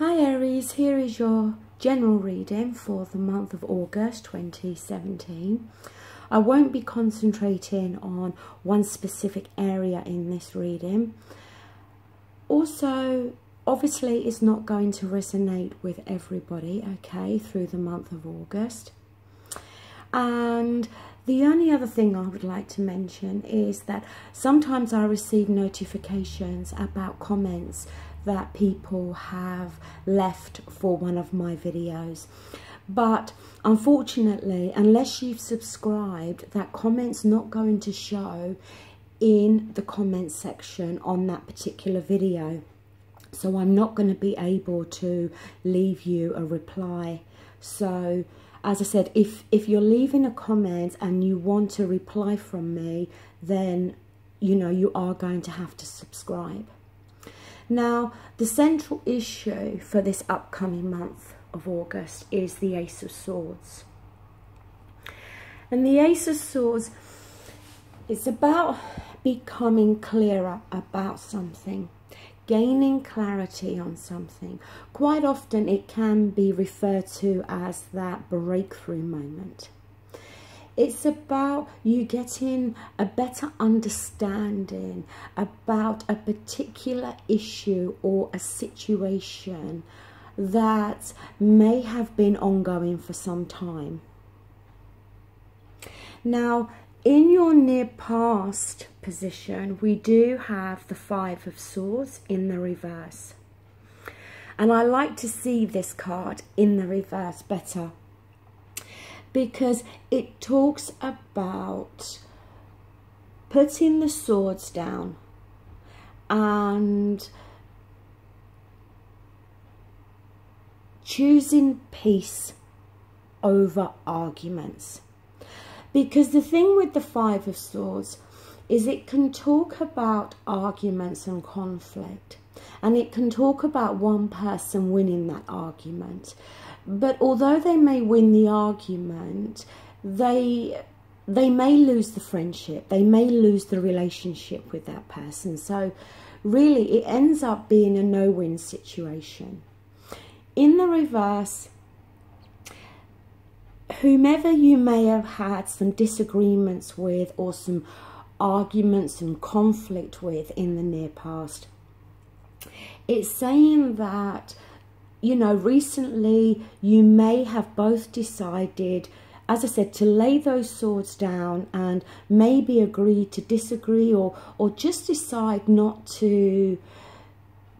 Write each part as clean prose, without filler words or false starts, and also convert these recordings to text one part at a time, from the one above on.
Hi Aries, here is your general reading for the month of August 2017. I won't be concentrating on one specific area in this reading. Also, obviously it's not going to resonate with everybody, okay, through the month of August. And the only other thing I would like to mention is that sometimes I receive notifications about comments that people have left for one of my videos, but unfortunately, unless you've subscribed, that comment's not going to show in the comment section on that particular video, so I'm not going to be able to leave you a reply. So as I said, if you're leaving a comment and you want a reply from me, then you know you are going to have to subscribe. Now, the central issue for this upcoming month of August is the Ace of Swords. And the Ace of Swords is about becoming clearer about something, gaining clarity on something. Quite often it can be referred to as that breakthrough moment. It's about you getting a better understanding about a particular issue or a situation that may have been ongoing for some time. Now, in your near past position, we do have the Five of Swords in the reverse. And I like to see this card in the reverse better, because it talks about putting the swords down and choosing peace over arguments. Because the thing with the Five of Swords is it can talk about arguments and conflict, and it can talk about one person winning that argument. But although they may win the argument, they may lose the friendship, they may lose the relationship with that person. So really it ends up being a no-win situation. In the reverse, whomever you may have had some disagreements with or some arguments and conflict with in the near past, it's saying that, you know, recently you may have both decided, as I said, to lay those swords down and maybe agree to disagree, or just decide not to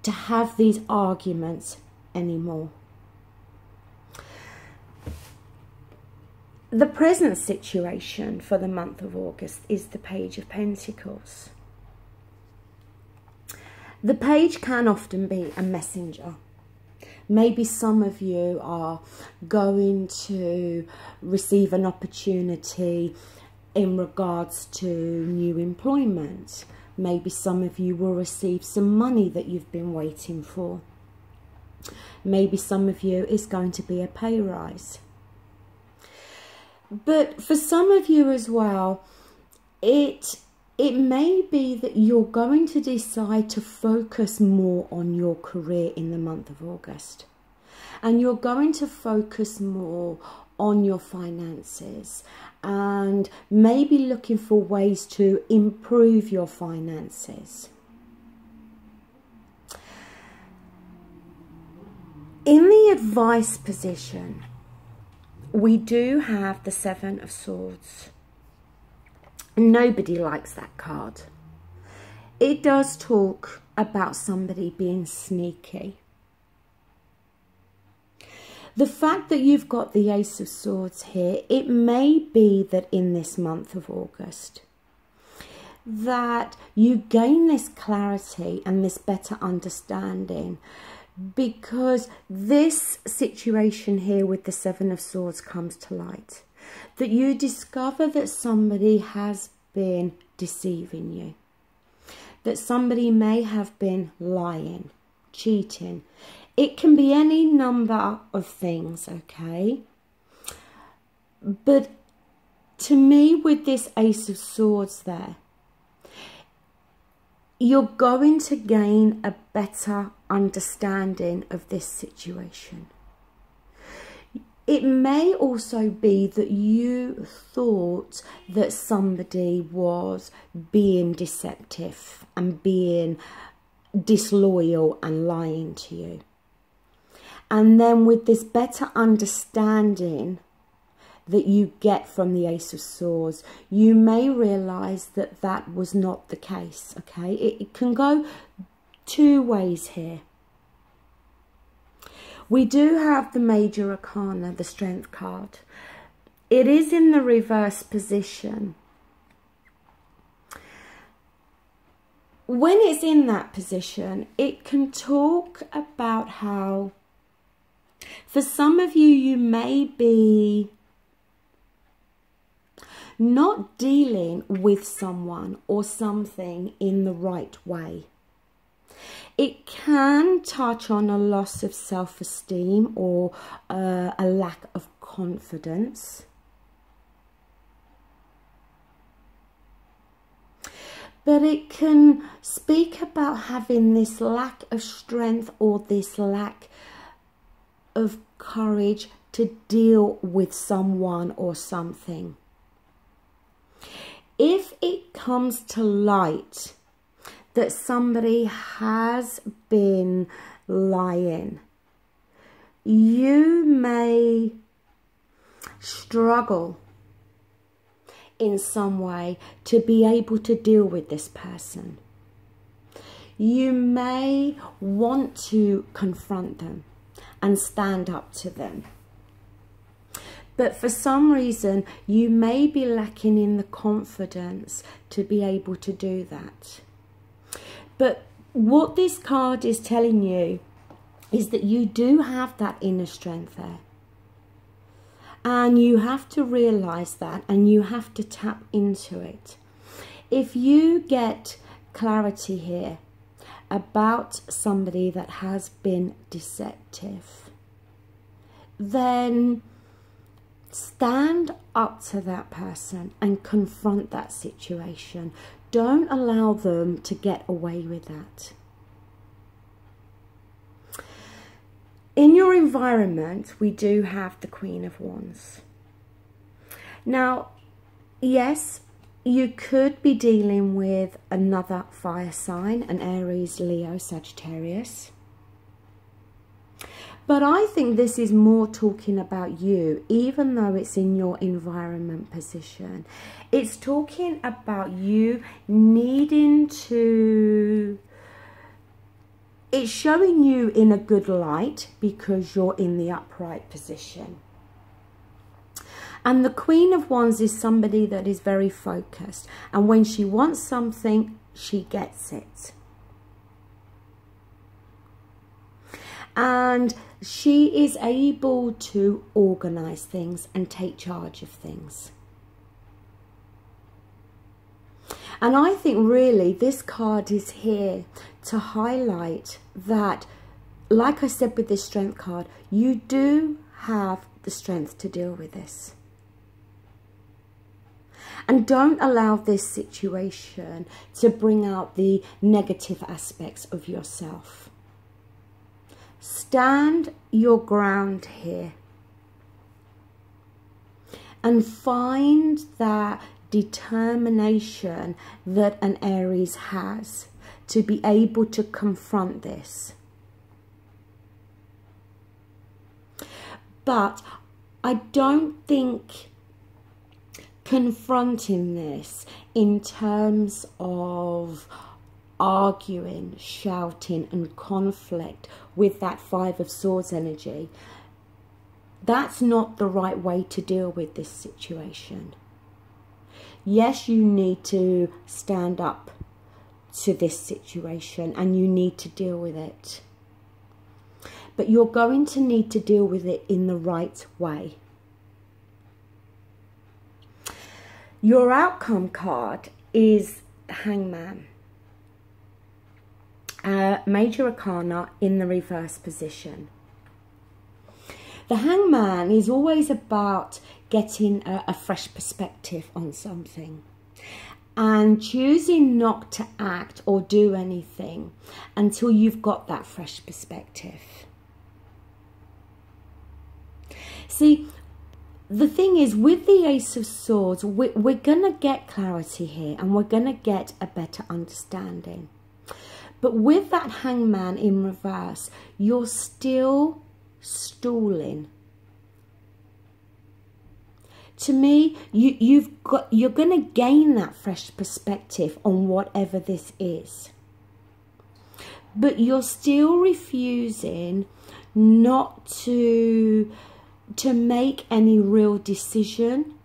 have these arguments anymore. The present situation for the month of August is the Page of Pentacles. The page can often be a messenger. Maybe some of you are going to receive an opportunity in regards to new employment. Maybe some of you will receive some money that you've been waiting for. Maybe some of you is going to be a pay rise. But for some of you as well, it may be that you're going to decide to focus more on your career in the month of August. And you're going to focus more on your finances and maybe looking for ways to improve your finances. In the advice position, we do have the Seven of Swords. Nobody likes that card. It does talk about somebody being sneaky. The fact that you've got the Ace of Swords here, it may be that in this month of August that you gain this clarity and this better understanding, because this situation here with the Seven of Swords comes to light. That you discover that somebody has been deceiving you. That somebody may have been lying, cheating. It can be any number of things, okay? But to me, with this Ace of Swords there, you're going to gain a better understanding of this situation. It may also be that you thought that somebody was being deceptive and being disloyal and lying to you. And then with this better understanding that you get from the Ace of Swords, you may realise that that was not the case, okay? It can go two ways here. We do have the Major Arcana, the Strength card. It is in the reverse position. When it's in that position, it can talk about how, for some of you, you may be not dealing with someone or something in the right way. It can touch on a loss of self-esteem or a lack of confidence. But it can speak about having this lack of strength or this lack of courage to deal with someone or something. If it comes to light that somebody has been lying, you may struggle in some way to be able to deal with this person. You may want to confront them and stand up to them. But for some reason, you may be lacking in the confidence to be able to do that. But what this card is telling you is that you do have that inner strength there. And you have to realise that, and you have to tap into it. If you get clarity here about somebody that has been deceptive, then stand up to that person and confront that situation. Don't allow them to get away with that. In your environment, we do have the Queen of Wands. Now, yes, you could be dealing with another fire sign, an Aries, Leo, Sagittarius. But I think this is more talking about you, even though it's in your environment position. It's talking about you needing to... It's showing you in a good light because you're in the upright position. And the Queen of Wands is somebody that is very focused. And when she wants something, she gets it. And she is able to organise things and take charge of things. And I think really this card is here to highlight that, like I said with this Strength card, you do have the strength to deal with this. And don't allow this situation to bring out the negative aspects of yourself. Stand your ground here and find that determination that an Aries has to be able to confront this. But I don't think confronting this in terms of arguing, shouting and conflict with that Five of Swords energy, that's not the right way to deal with this situation. Yes, you need to stand up to this situation and you need to deal with it. But you're going to need to deal with it in the right way. Your outcome card is the Hangman. Major Arcana in the reverse position. The Hangman is always about getting a fresh perspective on something. and choosing not to act or do anything until you've got that fresh perspective. See, the thing is, with the Ace of Swords, we're going to get clarity here, and we're going to get a better understanding. But with that Hangman in reverse, you're still stalling. To me, you're going to gain that fresh perspective on whatever this is. But you're still refusing not to make any real decision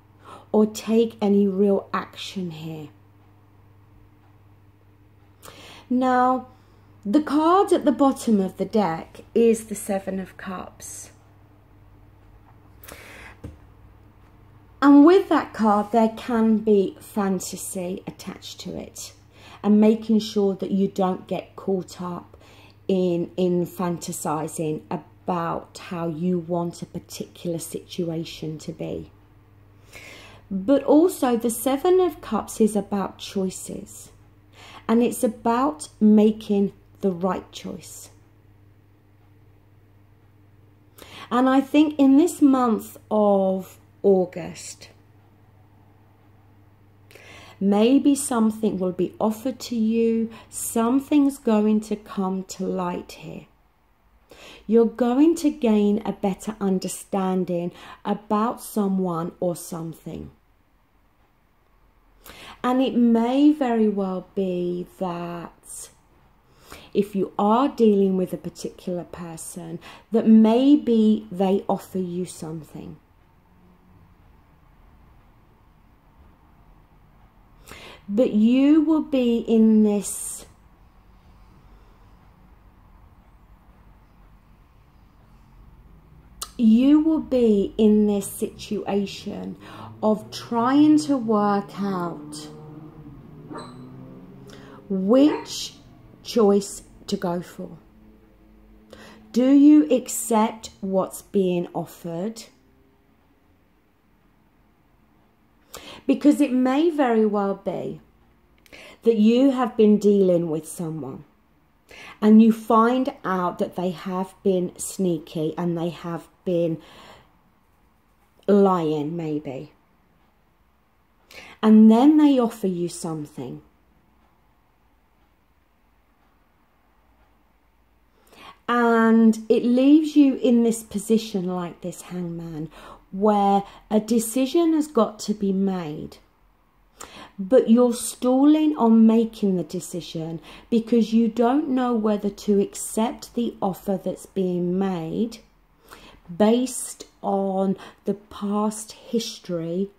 or take any real action here. Now, the card at the bottom of the deck is the Seven of Cups. And with that card, there can be fantasy attached to it, and making sure that you don't get caught up in fantasizing about how you want a particular situation to be. But also, the Seven of Cups is about choices, and it's about making the right choice. And I think in this month of August, maybe something will be offered to you, something's going to come to light here. You're going to gain a better understanding about someone or something. And it may very well be that if you are dealing with a particular person, that maybe they offer you something. But you will be in this situation of trying to work out which choice to go for. Do you accept what's being offered? Because it may very well be that you have been dealing with someone and you find out that they have been sneaky and they have been lying maybe. And then they offer you something. And it leaves you in this position like this Hangman, where a decision has got to be made, but you're stalling on making the decision because you don't know whether to accept the offer that's being made based on the past history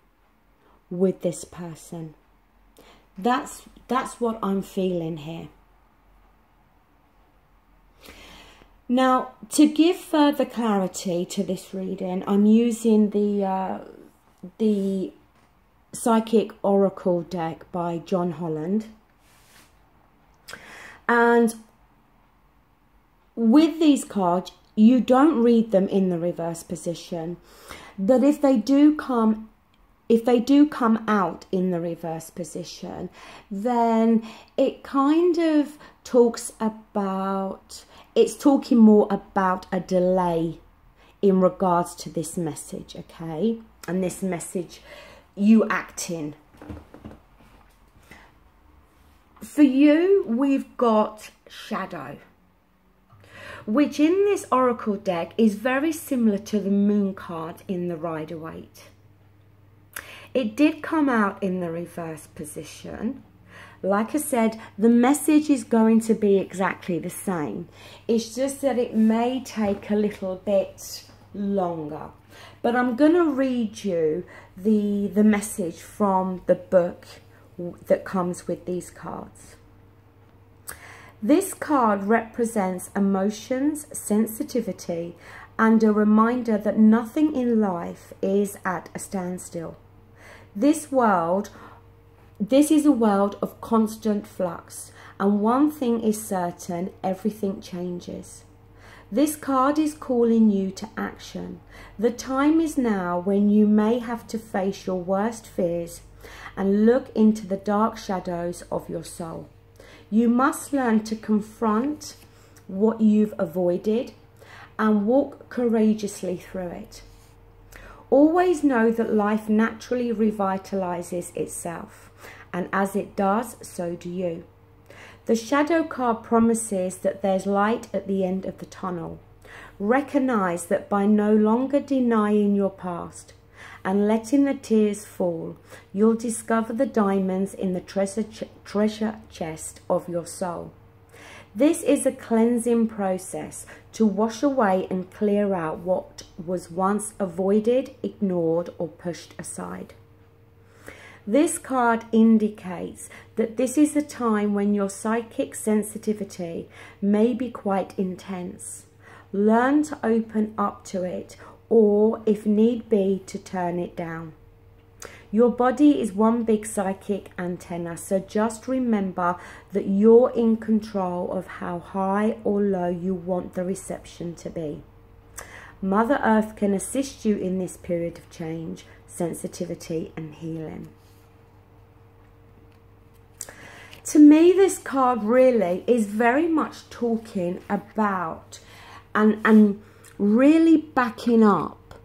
with this person. That's what I'm feeling here. Now, to give further clarity to this reading, I'm using the Psychic Oracle deck by John Holland. And with these cards, you don't read them in the reverse position. But if they do come out in the reverse position, then it kind of talks about... It's talking more about a delay in regards to this message, okay? And this message, you acting. For you, we've got Shadow, which in this Oracle deck is very similar to the Moon card in the Rider-Waite. It did come out in the reverse position. Like I said, the message is going to be exactly the same. It's just that it may take a little bit longer. But I'm going to read you the message from the book that comes with these cards. This card represents emotions, sensitivity, and a reminder that nothing in life is at a standstill. This is a world of constant flux, and one thing is certain, everything changes. This card is calling you to action. The time is now when you may have to face your worst fears and look into the dark shadows of your soul. You must learn to confront what you've avoided and walk courageously through it. Always know that life naturally revitalizes itself, and as it does, so do you. The shadow card promises that there's light at the end of the tunnel. Recognize that by no longer denying your past and letting the tears fall, you'll discover the diamonds in the treasure chest of your soul. This is a cleansing process to wash away and clear out what was once avoided, ignored, or pushed aside. This card indicates that this is a time when your psychic sensitivity may be quite intense. Learn to open up to it, or if need be, to turn it down. Your body is one big psychic antenna, so just remember that you're in control of how high or low you want the reception to be. Mother Earth can assist you in this period of change, sensitivity, and healing. To me, this card really is very much talking about and really backing up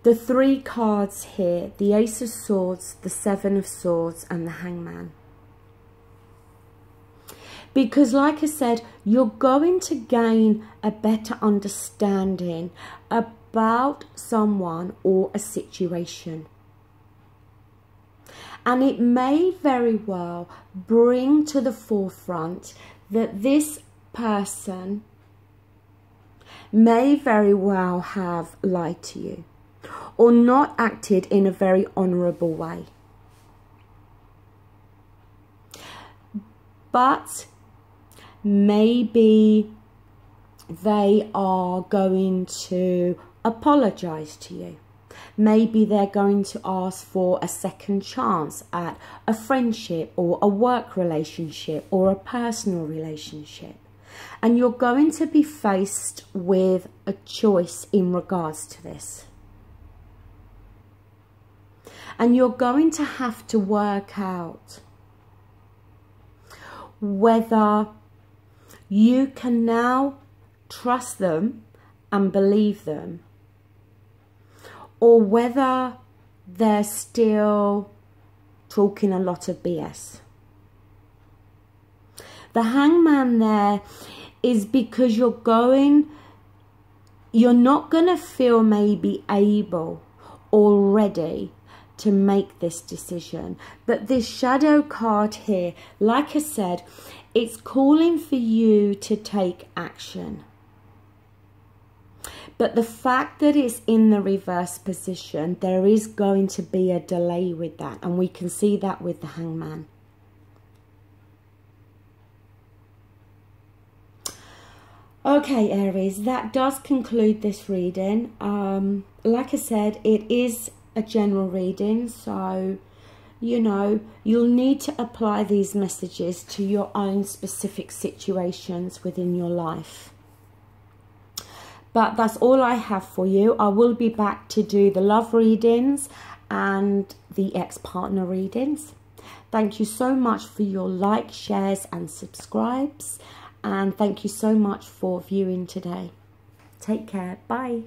the three cards here, the Ace of Swords, the Seven of Swords, and the Hangman. Because like I said, you're going to gain a better understanding about someone or a situation. And it may very well bring to the forefront that this person may very well have lied to you, or not acted in a very honourable way. But maybe they are going to apologise to you. Maybe they're going to ask for a second chance at a friendship or a work relationship or a personal relationship. And you're going to be faced with a choice in regards to this. And you're going to have to work out whether you can now trust them and believe them, or whether they're still talking a lot of BS. The Hangman there is because you're not going to feel maybe able or ready to make this decision. But this shadow card here, like I said, it's calling for you to take action. But the fact that it's in the reverse position, there is going to be a delay with that. And we can see that with the Hangman. Okay, Aries, that does conclude this reading. Like I said, it is a general reading, so you know you'll need to apply these messages to your own specific situations within your life. But that's all I have for you. I will be back to do the love readings and the ex-partner readings. Thank you so much for your likes, shares and subscribes, and thank you so much for viewing today. Take care. Bye.